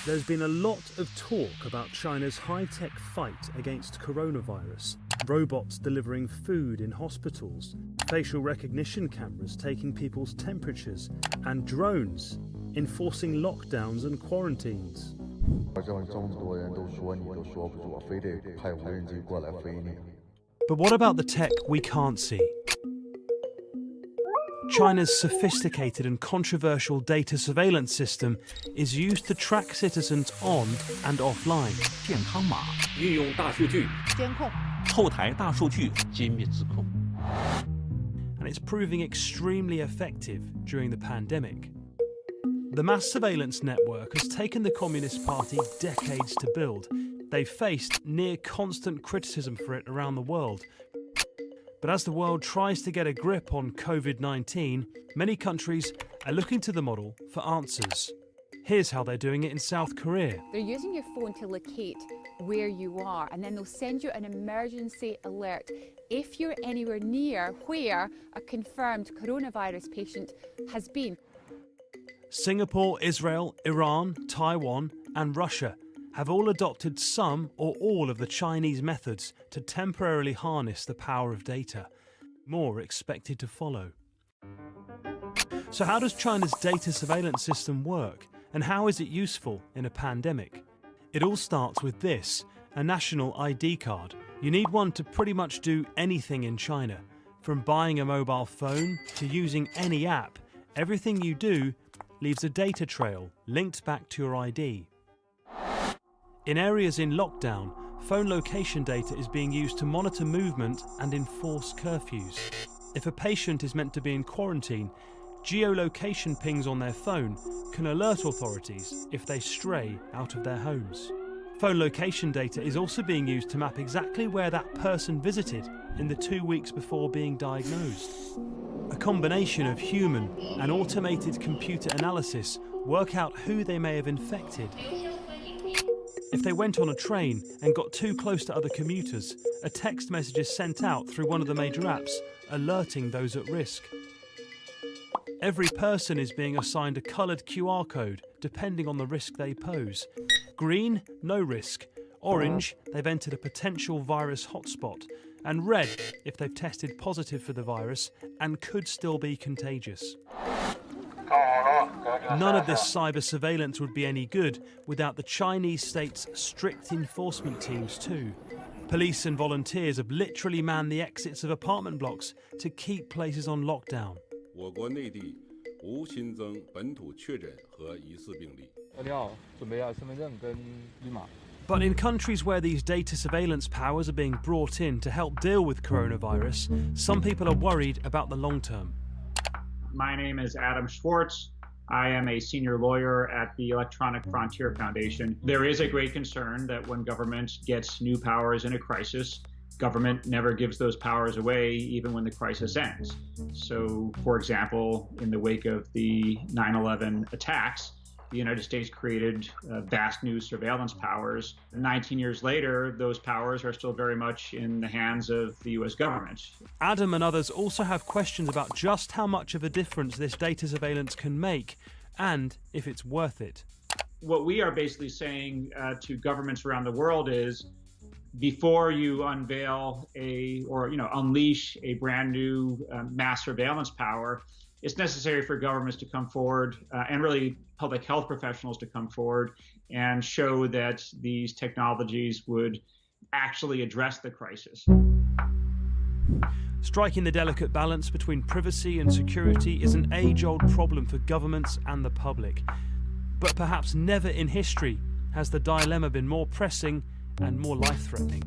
There's been a lot of talk about China's high-tech fight against coronavirus, robots delivering food in hospitals, facial recognition cameras taking people's temperatures, and drones enforcing lockdowns and quarantines. But what about the tech we can't see? China's sophisticated and controversial data surveillance system is used to track citizens on and offline. 健康码运用大数据监控后台大数据精密指控 And it's proving extremely effective during the pandemic. The mass surveillance network has taken the Communist Party decades to build. They've faced near constant criticism for it around the world. But as the world tries to get a grip on COVID-19, many countries are looking to the model for answers. Here's how they're doing it in South Korea. They're using your phone to locate where you are, and then they'll send you an emergency alert if you're anywhere near where a confirmed coronavirus patient has been. Singapore, Israel, Iran, Taiwan, and Russia have all adopted some or all of the Chinese methods to temporarily harness the power of data. More are expected to follow. So how does China's data surveillance system work, and how is it useful in a pandemic? It all starts with this, a national ID card. You need one to pretty much do anything in China. From buying a mobile phone to using any app, everything you do leaves a data trail linked back to your ID. In areas in lockdown, phone location data is being used to monitor movement and enforce curfews. If a patient is meant to be in quarantine, geolocation pings on their phone can alert authorities if they stray out of their homes. Phone location data is also being used to map exactly where that person visited in the 2 weeks before being diagnosed. A combination of human and automated computer analysis work out who they may have infected. If they went on a train and got too close to other commuters, a text message is sent out through one of the major apps, alerting those at risk. Every person is being assigned a coloured QR code depending on the risk they pose. Green, no risk. Orange, they've entered a potential virus hotspot. And red, if they've tested positive for the virus and could still be contagious. None of this cyber surveillance would be any good without the Chinese state's strict enforcement teams too. Police and volunteers have literally manned the exits of apartment blocks to keep places on lockdown. 我国内地无新增本土确诊和疑似病例。你好，准备下身份证跟绿码。 But in countries where these data surveillance powers are being brought in to help deal with coronavirus, some people are worried about the long term. My name is Adam Schwartz. I am a senior lawyer at the Electronic Frontier Foundation. There is a great concern that when government gets new powers in a crisis, government never gives those powers away even when the crisis ends. So, for example, in the wake of the 9/11 attacks, the United States created vast new surveillance powers. 19 years later, those powers are still very much in the hands of the US government. Adam and others also have questions about just how much of a difference this data surveillance can make and if it's worth it. What we are basically saying to governments around the world is, before you unveil unleash a brand new mass surveillance power, it's necessary for governments to come forward and really public health professionals to come forward and show that these technologies would actually address the crisis. Striking the delicate balance between privacy and security is an age-old problem for governments and the public. But perhaps never in history has the dilemma been more pressing and more life-threatening.